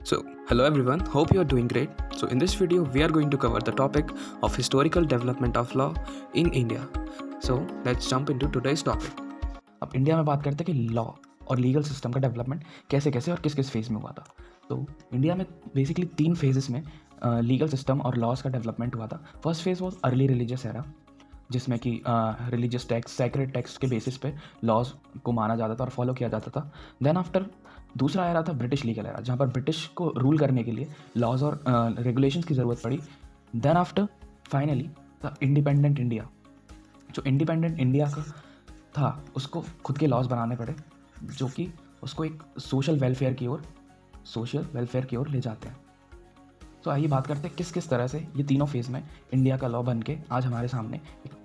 So, hello everyone, hope you are doing great. So, in this video, we are going to cover the topic of historical development of law in India. So, let's jump into today's topic. अब India में बात करते हैं कि law और legal system का development कैसे कैसे और किस किस फेज़ में हुआ था। तो इंडिया में बेसिकली 3 फेजेस में लीगल सिस्टम और लॉज का डेवलपमेंट हुआ था। First phase was early religious era, जिसमें कि रिलीजियस टेक्स्ट, सेक्रेड टेक्स्ट के बेसिस पे लॉज को माना जाता था और फॉलो किया जाता था। देन आफ्टर दूसरा एरा था ब्रिटिश लीगल एरा, जहाँ पर ब्रिटिश को रूल करने के लिए लॉज और रेगुलेशंस की ज़रूरत पड़ी। Then after finally the independent India, जो इंडिपेंडेंट इंडिया का था उसको खुद के लॉज बनाने पड़े, जो कि उसको एक सोशल वेलफेयर की ओर ले जाते हैं। तो आइए बात करते हैं किस किस तरह से ये तीनों फेज़ में इंडिया का लॉ बन के आज हमारे सामने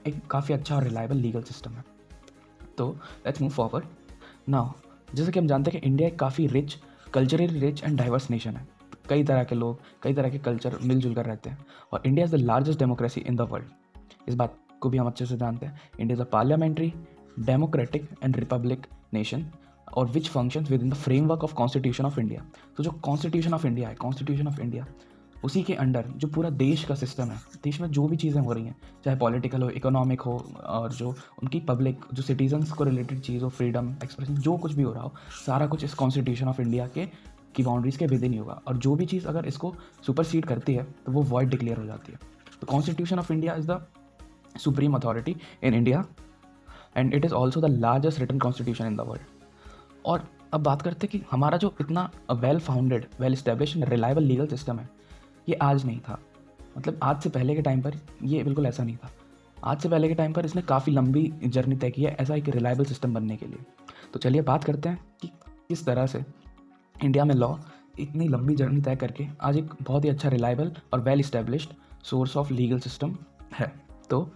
एक काफ़ी अच्छा और रिलायबल लीगल सिस्टम है। तो लेट्स मूव फॉरवर्ड नाउ। जैसे कि हम जानते हैं कि इंडिया एक काफ़ी rich, culturally rich and diverse nation है। कई तरह के लोग, कई तरह के कल्चर मिलजुल कर रहते हैं, और India is the largest democracy in the world. इस बात को भी हम अच्छे से जानते हैं। India is a parliamentary, democratic and republic nation, और which functions within the framework of constitution of India. तो जो कॉन्स्टिट्यूशन ऑफ इंडिया है, कॉन्स्टिट्यूशन ऑफ इंडिया, उसी के अंडर जो पूरा देश का सिस्टम है, देश में जो भी चीज़ें हो रही हैं, चाहे पॉलिटिकल हो, इकोनॉमिक हो, और जो उनकी पब्लिक, जो सिटीजन्स को रिलेटेड चीज़ हो, फ्रीडम एक्सप्रेशन, जो कुछ भी हो रहा हो, सारा कुछ इस कॉन्स्टिट्यूशन ऑफ इंडिया की बाउंड्रीज़ के विद इन ही होगा। और जो भी चीज़ अगर इसको सुपरसीड करती है तो वो वॉइड डिक्लेयर हो जाती है। तो constitution of India is the supreme authority in India, and it is also the largest written constitution in the world. और अब बात करते हैं कि हमारा जो इतना well founded, well establish and reliable legal system है, ये आज नहीं था। मतलब आज से पहले के टाइम पर ये बिल्कुल ऐसा नहीं था। आज से पहले के टाइम पर इसने काफ़ी लंबी जर्नी तय की है ऐसा एक रिलायबल सिस्टम बनने के लिए। तो चलिए बात करते हैं कि किस तरह से इंडिया में लॉ इतनी लंबी जर्नी तय करके आज एक बहुत ही अच्छा, रिलायबल और well established source of legal system है। तो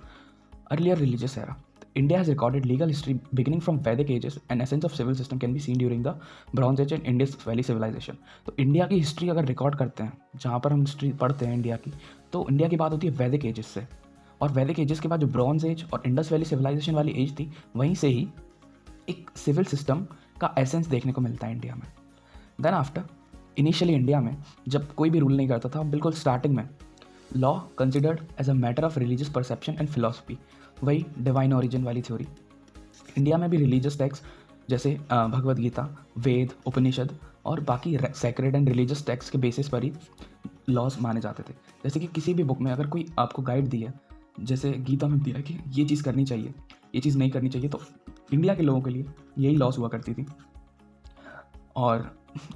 earlier religious era, India has recorded legal history beginning from Vedic ages, and essence of civil system can be seen during the Bronze Age and Indus Valley civilization. तो India की history अगर record करते हैं, जहाँ पर हम history पढ़ते हैं इंडिया की, तो इंडिया की बात होती है वैदिक एजेस से, और वैदिक एजेस के बाद जो ब्रॉन्ज एज और इंडस वैली सिविलाइजेशन वाली एज थी, वहीं से ही एक सिविल सिस्टम का एसेंस देखने को मिलता है इंडिया में। देन आफ्टर, इनिशियली इंडिया में जब कोई भी रूल नहीं करता था, बिल्कुल स्टार्टिंग में law considered as a matter of religious perception and philosophy, वही डिवाइन ओरिजिन वाली थ्योरी। इंडिया में भी रिलीजियस टेक्स्ट जैसे भगवद गीता, वेद, उपनिषद और बाकी सेक्रेड एंड रिलीजियस टेक्स्ट के बेसिस पर ही लॉज माने जाते थे। जैसे कि किसी भी बुक में अगर कोई आपको गाइड दिया, जैसे गीता में दिया कि ये चीज़ करनी चाहिए, ये चीज़ नहीं करनी चाहिए, तो इंडिया के लोगों के लिए यही लॉज हुआ करती थी। और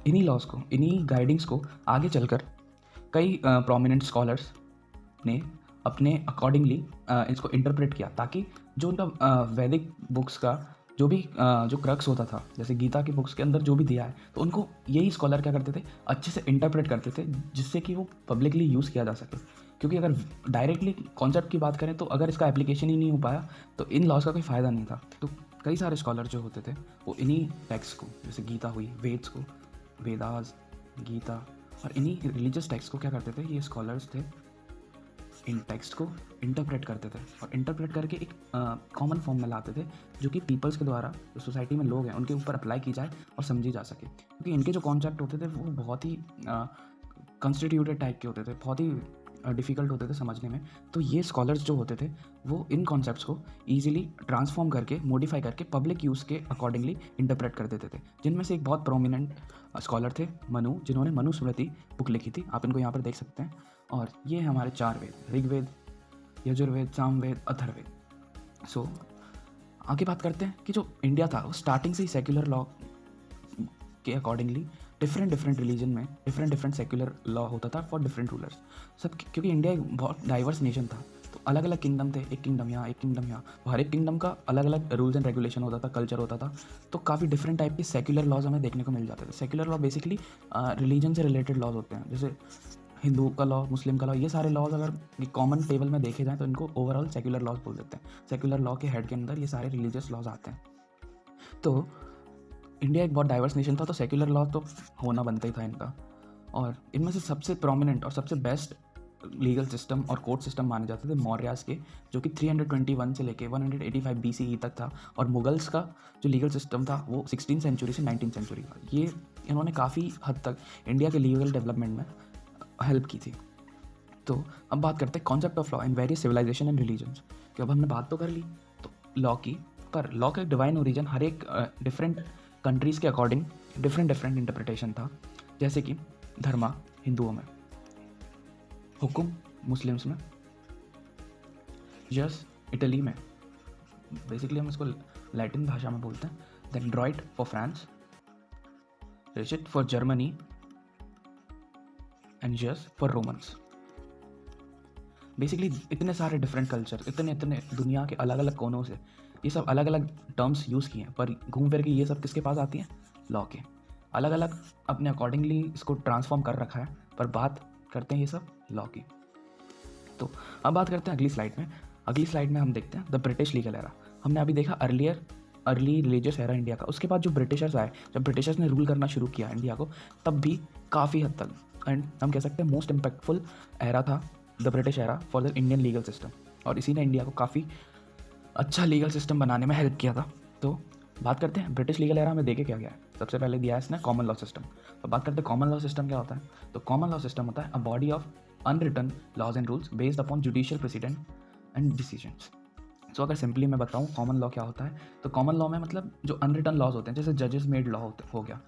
इन्हीं लॉज को, इन्हीं गाइडिंग्स को आगे चलकर कई प्रोमिनेंट स्कॉलर्स ने अपने अकॉर्डिंगली इसको इंटरप्रेट किया, ताकि जो उनका वैदिक बुक्स का जो क्रक्स होता था, जैसे गीता की बुक्स के अंदर जो भी दिया है, तो उनको यही स्कॉलर क्या करते थे, अच्छे से इंटरप्रेट करते थे, जिससे कि वो पब्लिकली यूज़ किया जा सके। क्योंकि अगर डायरेक्टली कॉन्सेप्ट की बात करें, तो अगर इसका एप्लीकेशन ही नहीं हो पाया तो इन लॉज का कोई फ़ायदा नहीं था। तो कई सारे स्कॉलर जो होते थे वो इन्हीं टेक्स्ट को, जैसे गीता हुई, वेद्स को, वेदास, गीता, और इन्हीं रिलीजियस टेक्स्ट को क्या करते थे, ये स्कॉलर्स थे, इन टेक्स्ट को इंटरप्रेट करते थे, और इंटरप्रेट करके एक कॉमन फॉर्म में लाते थे, जो कि पीपल्स के द्वारा, जो सोसाइटी में लोग हैं, उनके ऊपर अप्लाई की जाए और समझी जा सके। क्योंकि इनके जो कॉन्सेप्ट होते थे वो बहुत ही कंस्टिट्यूटेड टाइप के होते थे, बहुत ही डिफ़िकल्ट होते थे समझने में। तो ये स्कॉलर्स जो होते थे वो इन कॉन्सेप्ट्स को ईजिली ट्रांसफॉर्म करके, मॉडिफाई करके पब्लिक यूज़ के अकॉर्डिंगली इंटरप्रेट कर देते थे। जिनमें से एक बहुत प्रोमिनेंट स्कॉलर थे मनु, जिन्होंने मनुस्मृति बुक लिखी थी, आप इनको यहाँ पर देख सकते हैं। और ये है हमारे 4 वेद, ऋग्वेद, यजुर्वेद, सामवेद, अथर्ववेद। सो आगे बात करते हैं कि जो इंडिया था वो स्टार्टिंग से ही सेक्युलर लॉ के अकॉर्डिंगली डिफरेंट रिलीजन में डिफरेंट सेक्युलर लॉ होता था फॉर डिफरेंट रूलर्स सब। क्योंकि इंडिया एक बहुत डाइवर्स नेशन था, तो अलग अलग किंगडम थे, एक किंगडम यहाँ, एक किंगडम यहाँ, हर एक किंगडम का अलग अलग रूल्स एंड रेगुलेशन होता था, कल्चर होता था। तो काफ़ी डिफरेंट टाइप के सेक्युलर लॉज हमें देखने को मिल जाते थे। सेक्युलर लॉ बेसिकली रिलीजन से रिलेटेड लॉज होते हैं, जैसे हिंदू का लॉ, मुस्लिम का लॉ, ये सारे लॉज अगर कॉमन टेबल में देखे जाएँ तो इनको ओवरऑल सेक्युलर लॉज बोल देते हैं। सेक्युलर लॉ के हेड के अंदर ये सारे रिलीजियस लॉज आते हैं। तो इंडिया एक बहुत डाइवर्स नेशन था, तो सेक्युलर लॉ तो होना बनता ही था इनका। और इनमें से सबसे प्रोमिनेंट और सबसे बेस्ट लीगल सिस्टम और कोर्ट सिस्टम माने जाते थे मौर्यास के, जो कि 321 से लेके 185 BCE तक था, और मुगल्स का जो लीगल सिस्टम था वो 16वीं सेंचुरी से 19वीं सेंचुरी का। ये इन्होंने काफ़ी हद तक इंडिया के लीगल डेवलपमेंट में हेल्प की थी। तो अब बात करते हैं concept of law in various civilisation and religions, कि अब हमने बात तो कर ली तो लॉ की, पर लॉ का डिवाइन ओरिजिन हर एक डिफरेंट कंट्रीज़ के अकॉर्डिंग डिफरेंट इंटरप्रिटेशन था। जैसे कि धर्मा हिंदुओं में, हुकुम मुस्लिम्स में, जस इटली में, बेसिकली हम इसको लैटिन भाषा में बोलते हैं, then droit for France, recht for Germany and jus for Romans. Basically इतने सारे डिफरेंट कल्चर, इतने दुनिया के अलग अलग कोनों से ये सब अलग अलग टर्म्स यूज़ किए हैं, पर घूम फिर के ये सब किसके पास आती हैं? लॉ के। अलग अलग अपने अकॉर्डिंगली इसको ट्रांसफॉर्म कर रखा है, पर बात करते हैं ये सब लॉ की। तो अब बात करते हैं अगली स्लाइड में हम देखते हैं द ब्रिटिश लीगल एरा। हमने अभी देखा अर्ली रिलीजियस एरा इंडिया का। उसके बाद जो ब्रिटिशर्स आए, जब ब्रिटिशर्स ने रूल करना शुरू किया इंडिया को, तब भी काफ़ी हद तक, एंड हम कह सकते हैं मोस्ट इम्पैक्टफुल एरा था the British era for the Indian legal system, और इसी ने इंडिया को काफ़ी अच्छा लीगल सिस्टम बनाने में हेल्प किया था। तो बात करते हैं ब्रिटिश लीगल एरा में देखे क्या गया है। सबसे पहले दिया है इसने कॉमन लॉ सिस्टम। तो बात करते हैं कॉमन लॉ सिस्टम क्या होता है। तो कॉमन लॉ सिस्टम होता है a body of unwritten laws and rules based upon judicial precedent and decisions. So अगर सिंपली मैं बताऊँ कॉमन लॉ क्या होता है, तो कॉमन लॉ में मतलब जो अनरिटन लॉज होते हैं, जैसे जजेस मेड लॉ हो गया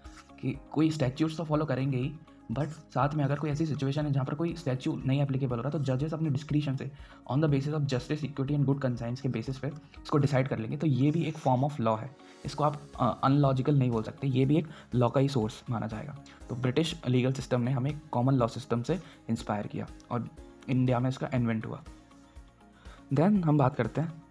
कि कोई स्टैच्यूट्स तो फॉलो करेंगे ही, बट साथ में अगर कोई ऐसी सिचुएशन है जहाँ पर कोई स्टैच्यू नहीं एप्लीकेबल हो रहा, तो जजेस अपने डिस्क्रिशन से on the basis of justice, equity and good conscience के बेसिस पे इसको डिसाइड कर लेंगे। तो ये भी एक फॉर्म ऑफ लॉ है, इसको आप अनलॉजिकल नहीं बोल सकते, ये भी एक लॉ का ही सोर्स माना जाएगा। तो ब्रिटिश लीगल सिस्टम ने हमें कॉमन लॉ सिस्टम से इंस्पायर किया और इंडिया में इसका इन्वेंट हुआ। देन हम बात करते हैं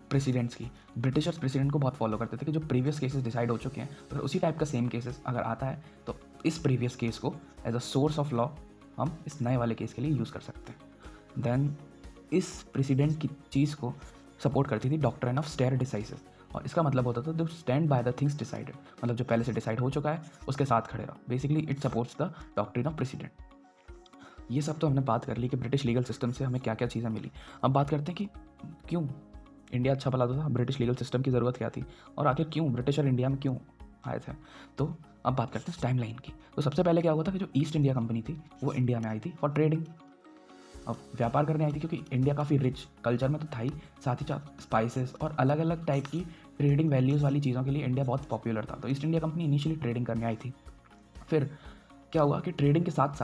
प्रेसिडेंट्स की। ब्रिटिशर्स प्रेसिडेंट को बहुत फॉलो करते थे कि जो प्रीवियस केसेस डिसाइड हो चुके हैं, तो उसी टाइप का सेम केसेस अगर आता है तो इस प्रीवियस केस को as a source of law हम इस नए वाले केस के लिए यूज़ कर सकते हैं। देन इस प्रेसिडेंट की चीज़ को सपोर्ट करती थी डॉक्ट्रिन ऑफ स्टेयर डिसाइसिस, और इसका मतलब होता था to stand by the things decided, मतलब जो पहले से डिसाइड हो चुका है उसके साथ खड़े रहो। Basically it supports the doctrine of president. ये सब तो हमने बात कर ली कि ब्रिटिश लीगल सिस्टम से हमें क्या क्या चीज़ें मिली। अब बात करते हैं कि क्यों इंडिया अच्छा भला था, ब्रिटिश लीगल सिस्टम की ज़रूरत क्या थी, और आखिर क्यों ब्रिटिशर इंडिया में क्यों आए थे। तो अब बात करते हैं टाइम लाइन की। तो सबसे पहले क्या हुआ था कि जो ईस्ट इंडिया कंपनी थी वो इंडिया में आई थी फॉर ट्रेडिंग, अब व्यापार करने आई थी, क्योंकि इंडिया काफ़ी रिच कल्चर में तो था ही, साथ ही साथ स्पाइसेस और अलग अलग टाइप की ट्रेडिंग वैल्यूज़ वाली चीज़ों के लिए इंडिया बहुत पॉपुलर था। तो east India company initially trading करने आई थी। फिर क्या हुआ कि ट्रेडिंग के साथ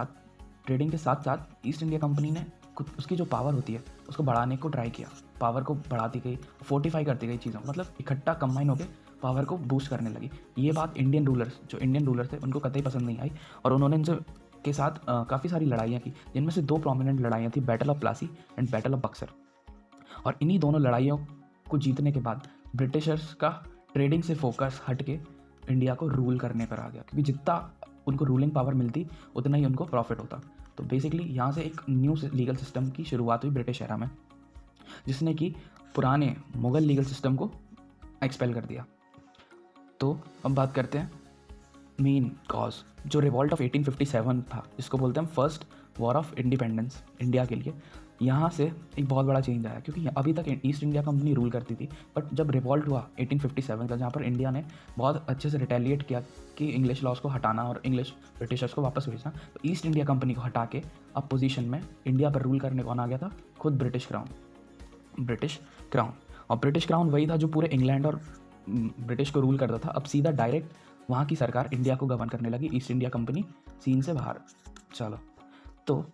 साथ ईस्ट इंडिया कंपनी ने खुद उसकी जो पावर होती है उसको बढ़ाने को ट्राई किया, पावर को बढ़ाती गई, फोर्टिफाई करती गई चीज़ों, मतलब इकट्ठा कंबाइन होकर पावर को बूस्ट करने लगी। ये बात इंडियन रूलर्स थे उनको कतई पसंद नहीं आई, और उन्होंने इनसे के साथ काफ़ी सारी लड़ाइयाँ की, जिनमें से 2 प्रोमिनेंट लड़ाइयाँ थी, battle of Plassey and battle of Buxar. और इन्हीं दोनों लड़ाइयों को जीतने के बाद ब्रिटिशर्स का ट्रेडिंग से फोकस हट के इंडिया को रूल करने पर आ गया, क्योंकि जितना उनको रूलिंग पावर मिलती उतना ही उनको प्रॉफिट होता। तो बेसिकली यहाँ से एक न्यू लीगल सिस्टम की शुरुआत हुई ब्रिटिश एरा में, जिसने कि पुराने मुगल लीगल सिस्टम को एक्सपेल कर दिया। तो अब बात करते हैं मेन कॉज, जो रिवॉल्ट ऑफ 1857 था, जिसको बोलते हैं first war of independence India के लिए। यहाँ से एक बहुत बड़ा चेंज आया, क्योंकि अभी तक ईस्ट इंडिया कंपनी रूल करती थी, बट जब रिवॉल्ट हुआ 1857 का, जहाँ पर इंडिया ने बहुत अच्छे से रिटेलिएट किया कि इंग्लिश लॉज को हटाना और इंग्लिश ब्रिटिशर्स को वापस भेजना, तो ईस्ट इंडिया कंपनी को हटा के अब पोजीशन में इंडिया पर रूल करने कौन आ गया था? खुद ब्रिटिश क्राउन। और ब्रिटिश क्राउन वही था जो पूरे इंग्लैंड और ब्रिटिश को रूल करता था। अब सीधा डायरेक्ट वहाँ की सरकार इंडिया को गवर्न करने लगी, ईस्ट इंडिया कंपनी सीन से बाहर। चलो, तो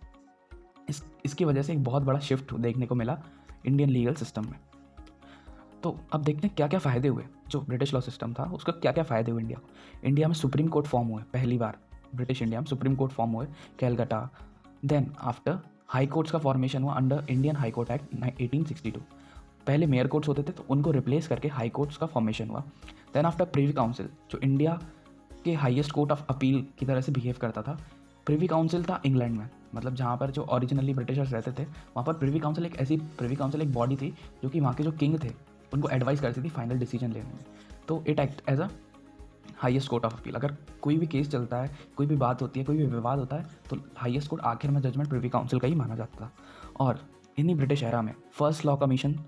इसकी वजह से एक बहुत बड़ा शिफ्ट देखने को मिला इंडियन लीगल सिस्टम में। तो अब देखते हैं क्या क्या फ़ायदे हुए। जो ब्रिटिश लॉ सिस्टम था उसका क्या क्या फ़ायदे हुए इंडिया को। इंडिया में सुप्रीम कोर्ट फॉर्म हुए, पहली बार ब्रिटिश इंडिया में सुप्रीम कोर्ट फॉर्म हुए, Calcutta. Then after high courts का फॉर्मेशन हुआ under Indian high court act 1862। पहले मेयर कोर्ट्स होते थे तो उनको रिप्लेस करके हाई कोर्ट्स का फॉर्मेशन हुआ। देन आफ्टर प्रिवी काउंसिल, जो इंडिया के हाईएस्ट कोर्ट ऑफ अपील की तरह से बिहेव करता था। प्रिवी काउंसिल था इंग्लैंड में, मतलब जहाँ पर जो ओरिजिनली ब्रिटिशर्स रहते थे वहाँ पर प्रिवी काउंसिल एक बॉडी थी जो कि वहाँ के जो किंग थे उनको एडवाइस करती थी फाइनल डिसीजन लेने में। तो it act as a highest court of appeal. अगर कोई भी केस चलता है, कोई भी बात होती है, कोई भी विवाद होता है, तो हाईएस्ट कोर्ट आखिर में जजमेंट प्रिवी काउंसिल का ही माना जाता था। और इन्हीं ब्रिटिश एरा में फर्स्ट लॉ कमीशन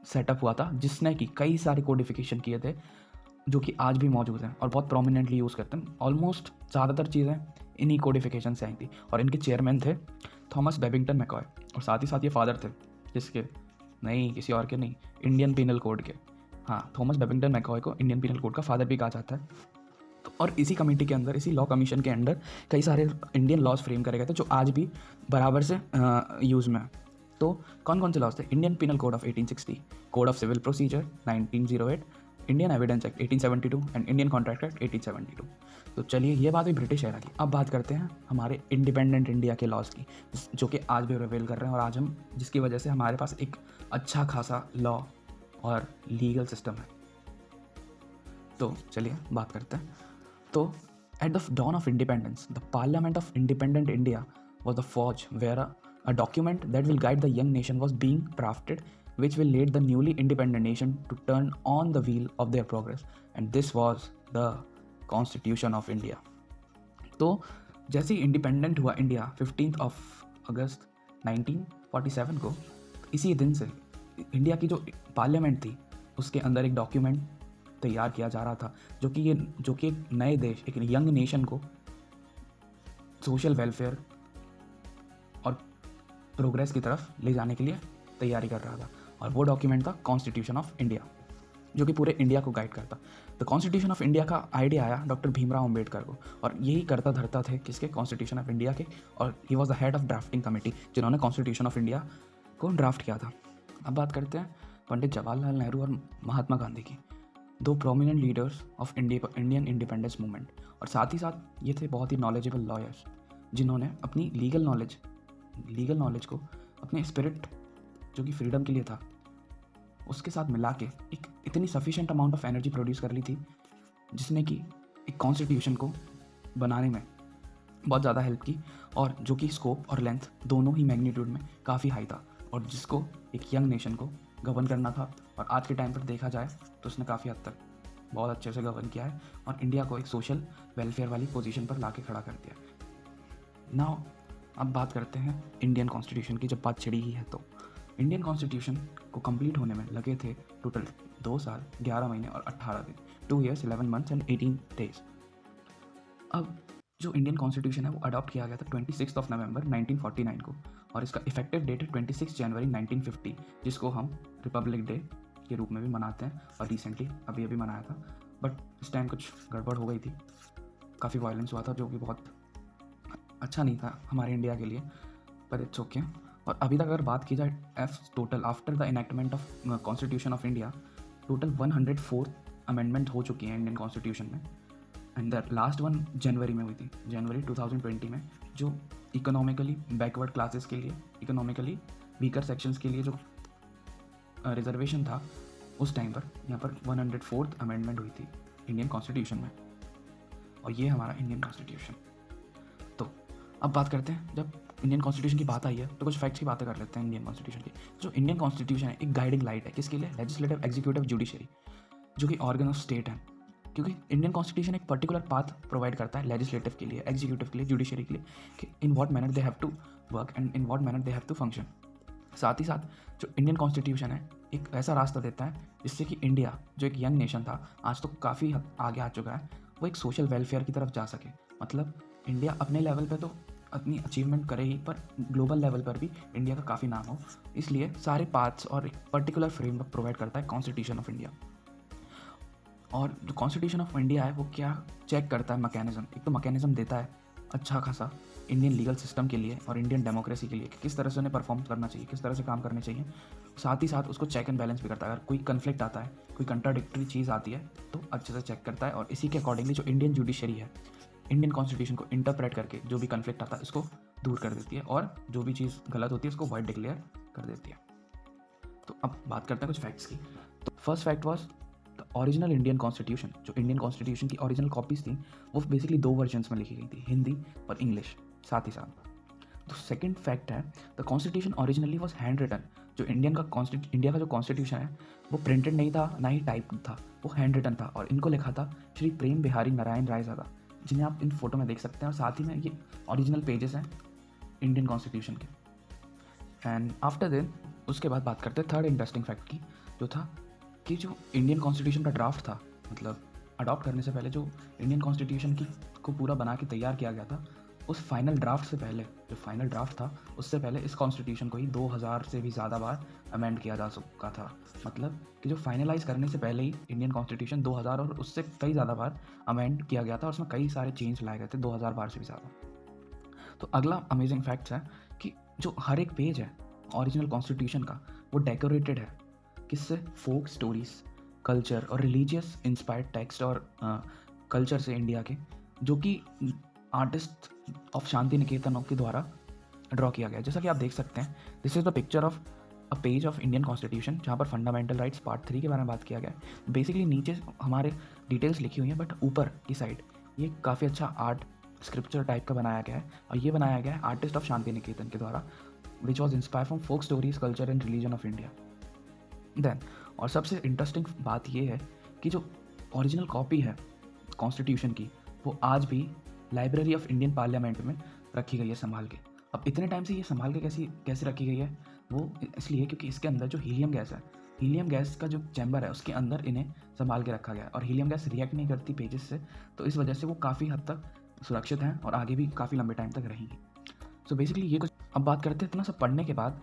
सेटअप हुआ था, जिसने कि कई सारे कोडिफिकेशन किए थे जो कि आज भी मौजूद हैं और बहुत प्रोमिनेंटली यूज़ करते हैं। ऑलमोस्ट ज़्यादातर चीज़ें इन्हीं कोडिफिकेशन से आई थी। और इनके चेयरमैन थे थॉमस बेबिंगटन मैकॉय, और साथ ही साथ ये फादर थे किसके, नहीं किसी और के नहीं, इंडियन पीनल कोड के। हाँ, थॉमस बेबिंगटन मैकॉय को इंडियन पीनल कोड का फादर भी कहा जाता है। और इसी कमेटी के अंदर, इसी लॉ कमीशन के अंदर कई सारे इंडियन लॉज फ्रेम करे गए थे जो आज भी बराबर से यूज़ में है। तो कौन कौन से लॉज थे? Indian penal code of 1860, code of civil procedure 1908, Indian evidence act 1872 and Indian contract act 1872। तो चलिए, ये बात हुई ब्रिटिश एरा की। अब बात करते हैं हमारे इंडिपेंडेंट इंडिया के लॉज की, जो कि आज भी रिवेल कर रहे हैं और आज हम, जिसकी वजह से हमारे पास एक अच्छा खासा लॉ और लीगल सिस्टम है। तो चलिए बात करते हैं। तो at the dawn of independence, the Parliament of Independent India was the forge where a document that will guide the young nation was being drafted, which will lead the newly independent nation to turn on the wheel of their progress. And this was the Constitution of India. तो जैसे ही independent हुआ India 15 अगस्त 1947 को, इसी दिन से India की जो parliament थी उसके अंदर एक डॉक्यूमेंट तैयार किया जा रहा था, जो कि एक नए देश, एक यंग नेशन को सोशल वेलफेयर और प्रोग्रेस की तरफ ले जाने के लिए तैयारी कर रहा था। और वो डॉक्यूमेंट था कॉन्स्टिट्यूशन ऑफ इंडिया, जो कि पूरे इंडिया को गाइड करता। तो कॉन्स्टिट्यूशन ऑफ इंडिया का आइडिया आया डॉक्टर भीमराव अम्बेडकर को, और यही करता धरता थे किसके, कॉन्स्टिट्यूशन ऑफ इंडिया के। और he was the head of drafting committee, जिन्होंने कॉन्स्टिट्यूशन ऑफ इंडिया को ड्राफ्ट किया था। अब बात करते हैं पंडित जवाहरलाल नेहरू और महात्मा गांधी की, दो prominent leaders of Indian independence movement. और साथ ही साथ ये थे बहुत ही नॉलेजेबल लॉयर्स, जिन्होंने अपनी लीगल नॉलेज को अपने स्पिरिट, जो कि फ्रीडम के लिए था, उसके साथ मिला के एक इतनी sufficient amount of energy produce कर ली थी, जिसने कि एक कॉन्स्टिट्यूशन को बनाने में बहुत ज़्यादा हेल्प की, और जो कि स्कोप और लेंथ दोनों ही मैग्नीट्यूड में काफ़ी हाई था, और जिसको एक यंग नेशन को गवर्न करना था। और आज के टाइम पर देखा जाए तो उसने काफ़ी हद तक बहुत अच्छे से गवर्न किया है और इंडिया को एक सोशल वेलफेयर वाली पोजीशन पर लाके खड़ा कर दिया। नाउ अब बात करते हैं इंडियन कॉन्स्टिट्यूशन की। जब बात छिड़ी ही है तो इंडियन कॉन्स्टिट्यूशन को कंप्लीट होने में लगे थे टोटल 2 साल 11 महीने और 18 दिन, 2 years 11 months and 18 days। अब जो इंडियन कॉन्स्टिट्यूशन है वो अडॉप्ट किया गया था 26 नवंबर 1949 को, और इसका इफेक्टिव डेट है 26 जनवरी 1950, जिसको हम रिपब्लिक डे के रूप में भी मनाते हैं। और रिसेंटली अभी मनाया था, बट इस टाइम कुछ गड़बड़ हो गई थी, काफ़ी वायलेंस हुआ था, जो कि बहुत अच्छा नहीं था हमारे इंडिया के लिए, पर इट्स ओके। और अभी तक अगर बात की जाए total after the enactment of constitution of India, total 104 amendment हो चुकी हैं इंडियन कॉन्स्टिट्यूशन में। एंड द लास्ट वन जनवरी में हुई थी, जनवरी 2020 में, जो इकोनॉमिकली बैकवर्ड क्लासेस के लिए, इकोनॉमिकली वीकर सेक्शंस के लिए जो रिजर्वेशन था, उस टाइम पर यहाँ पर 104th अमेंडमेंट हुई थी इंडियन कॉन्स्टिट्यूशन में। और ये हमारा इंडियन कॉन्स्टिट्यूशन। तो अब बात करते हैं, जब इंडियन कॉन्स्टिट्यूशन की बात आई है तो कुछ फैक्ट्स की बातें कर लेते हैं इंडियन कॉन्स्टिट्यूशन की। जो इंडियन कॉन्स्टिट्यूशन है एक गाइडिंग लाइट है किसके लिए, लेजिस्लेटिव, एग्जीक्यूटिव, जुडिशरी, जो कि ऑर्गन ऑफ स्टेट है। क्योंकि इंडियन कॉन्स्टिट्यूशन एक पर्टिकुलर पाथ प्रोवाइड करता है लेजिस्लेटिव के लिए, एग्जीक्यूटिव के लिए, जुडिशरी के लिए, कि in what manner they have to work and in what manner they have to function. साथ ही साथ जो इंडियन कॉन्स्टिट्यूशन है एक ऐसा रास्ता देता है जिससे कि इंडिया, जो एक यंग नेशन था, आज तो काफ़ी आगे आ चुका है, वो एक सोशल वेलफेयर की तरफ जा सके। मतलब इंडिया अपने लेवल पे तो अपनी अचीवमेंट करे ही, पर ग्लोबल लेवल पर भी इंडिया का काफ़ी नाम हो। इसलिए सारे पाथ्स और एक पर्टिकुलर फ्रेमवर्क प्रोवाइड करता है कॉन्स्टिट्यूशन ऑफ इंडिया। और जो कॉन्स्टिट्यूशन ऑफ इंडिया है वो क्या चेक करता है, मैकेनिज़्म, एक तो मैकेनिज़्म देता है अच्छा खासा इंडियन लीगल सिस्टम के लिए और इंडियन डेमोक्रेसी के लिए, कि किस तरह से उन्हें परफॉर्म करना चाहिए, किस तरह से काम करने चाहिए। साथ ही साथ उसको चेक एंड बैलेंस भी करता है। अगर कोई कन्फ्लिक्ट आता है, कोई कंट्राडिक्टरी चीज़ आती है, तो अच्छे से चेक करता है। और इसी के अकॉर्डिंगली जो इंडियन जुडिशरी है, इंडियन कॉन्स्टिट्यूशन को इंटरप्रेट करके जो भी कन्फ्लिक्ट आता है इसको दूर कर देती है, और जो भी चीज़ गलत होती है उसको वाइड डिक्लेयर कर देती है। तो अब बात करते हैं कुछ फैक्ट्स की। तो first fact was the original Indian constitution. जो इंडियन कॉन्स्टिट्यूशन की ओरिजिनल कॉपीज़ थी वो बेसिकली 2 वर्जन्स में लिखी गई थी, हिंदी और इंग्लिश साथ ही साथ। तो सेकंड फैक्ट है, the constitution originally was hand written. जो इंडिया का जो कॉन्स्टिट्यूशन है वो प्रिंटेड नहीं था, ना ही टाइप था, वो हैंड रिटन था। और इनको लिखा था श्री प्रेम बिहारी नारायण रायजादा, जिन्हें आप इन फोटो में देख सकते हैं। और साथ ही में ये ओरिजिनल पेजेस हैं इंडियन कॉन्स्टिट्यूशन के। एंड आफ्टर देन उसके बाद बात करते हैं थर्ड इंटरेस्टिंग फैक्ट की, जो था कि जो इंडियन कॉन्स्टिट्यूशन का ड्राफ्ट था, मतलब अडॉप्ट करने से पहले जो इंडियन कॉन्स्टिट्यूशन की को पूरा बना के तैयार किया गया था, उस फाइनल ड्राफ्ट से पहले, जो फाइनल ड्राफ्ट था उससे पहले इस कॉन्स्टिट्यूशन को ही 2000 से भी ज़्यादा बार अमेंड किया जा चुका था। मतलब कि जो फाइनलाइज करने से पहले ही इंडियन कॉन्स्टिट्यूशन 2000 और उससे कई ज़्यादा बार अमेंड किया गया था, और उसमें कई सारे चेंज लाए गए थे 2000 बार से भी ज़्यादा। तो अगला अमेजिंग फैक्ट्स है कि जो हर एक पेज है ओरिजिनल कॉन्स्टिट्यूशन का, वो डेकोरेटेड है किससे? फोक स्टोरीज, कल्चर और रिलीजियस इंस्पायर्ड टेक्स्ट और कल्चर से इंडिया के, जो कि आर्टिस्ट ऑफ शांति निकेतन के द्वारा ड्रॉ किया गया। जैसा कि आप देख सकते हैं, this is the picture of a page of Indian constitution, जहाँ पर फंडामेंटल राइट्स पार्ट 3 के बारे में बात किया गया है। बेसिकली नीचे हमारे डिटेल्स लिखी हुई हैं, बट ऊपर की साइड ये काफ़ी अच्छा आर्ट स्क्रिप्चर टाइप का बनाया गया है, और ये बनाया गया है आर्टिस्ट ऑफ शांति निकेतन के द्वारा, which was inspire from folk stories, culture and religion of India. Then और सबसे इंटरेस्टिंग बात ये है कि जो ओरिजिनल कॉपी है कॉन्स्टिट्यूशन की, वो आज भी लाइब्रेरी ऑफ इंडियन पार्लियामेंट में रखी गई है संभाल के। अब इतने टाइम से ये संभाल के कैसे रखी गई है, वो इसलिए क्योंकि इसके अंदर जो हीलियम गैस है, हीलियम गैस का जो चैम्बर है उसके अंदर इन्हें संभाल के रखा गया है, और हीलियम गैस रिएक्ट नहीं करती पेजेस से, तो इस वजह से वो काफ़ी हद तक सुरक्षित हैं और आगे भी काफ़ी लंबे टाइम तक रहेंगी। सो बेसिकली ये कुछ। अब बात करते हैं, इतना सब पढ़ने के बाद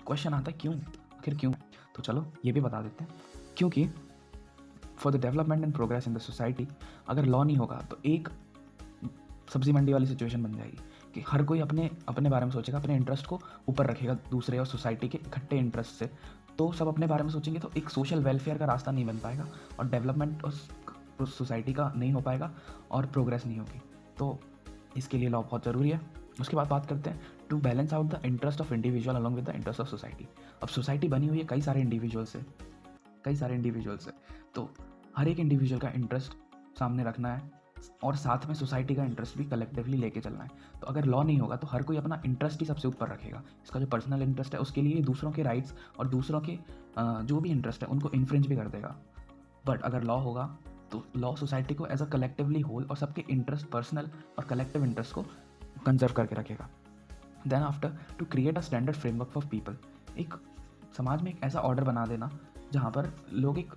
क्वेश्चन आता है क्यों, आखिर क्यों? तो चलो ये भी बता देते हैं। क्योंकि for the development and progress in the society, अगर लॉ नहीं होगा तो एक सब्जी मंडी वाली सिचुएशन बन जाएगी कि हर कोई अपने बारे में सोचेगा, अपने इंटरेस्ट को ऊपर रखेगा दूसरे और सोसाइटी के इकट्ठे इंटरेस्ट से। तो सब अपने बारे में सोचेंगे, तो एक सोशल वेलफेयर का रास्ता नहीं बन पाएगा, और डेवलपमेंट उस सोसाइटी का नहीं हो पाएगा, और प्रोग्रेस नहीं होगी। तो इसके लिए लॉ बहुत ज़रूरी है। उसके बाद बात करते हैं to balance out the interest of individual along with the interest of society. अब सोसाइटी बनी हुई है कई सारे इंडिविजुअल से, तो हर एक इंडिविजुअल का इंटरेस्ट सामने रखना है, और साथ में सोसाइटी का इंटरेस्ट भी कलेक्टिवली लेके चलना है। तो अगर लॉ नहीं होगा तो हर कोई अपना इंटरेस्ट ही सबसे ऊपर रखेगा। इसका जो पर्सनल इंटरेस्ट है उसके लिए दूसरों के राइट्स और दूसरों के जो भी इंटरेस्ट है उनको इन्फ्रिंज भी कर देगा। बट अगर लॉ होगा तो लॉ सोसाइटी को एज अ कलेक्टिवली होल और सबके इंटरेस्ट, पर्सनल और कलेक्टिव इंटरेस्ट को कंजर्व करके रखेगा। Then after to create a standard framework for people, एक समाज में एक ऐसा ऑर्डर बना देना जहाँ पर लोग एक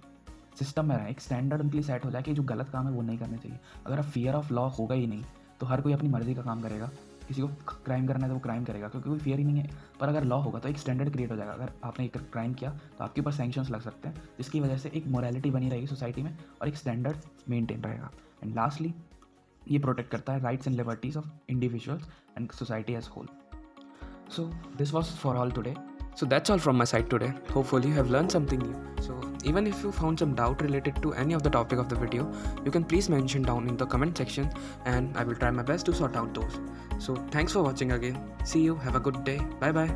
सिस्टम में रहें, एक स्टैंडर्ड उनके लिए सेट हो जाए कि जो गलत काम है वो नहीं करने चाहिए। अगर अब फियर ऑफ लॉ होगा ही नहीं तो हर कोई अपनी मर्जी का काम करेगा, किसी को क्राइम करना है तो वो क्राइम करेगा क्योंकि कोई फियर ही नहीं है। पर अगर लॉ होगा तो एक स्टैंडर्ड क्रिएट हो जाएगा, अगर आपने एक क्राइम किया तो आपके ऊपर सैंक्शंस लग सकते हैं, जिसकी वजह से एक मोरालिटी बनी रहेगी सोसाइटी में और एक स्टैंडर्ड मेंटेन रहेगा। एंड लास्टली ये प्रोटेक्ट करता है rights and liberties of individuals and society as whole. So this was for all today. So that's all from my side today. Hopefully you have learned something new. So even if you found some doubt related to any of the topic of the video, you can please mention down in the comment section and I will try my best to sort out those. So thanks for watching again. See you. Have a good day. Bye bye.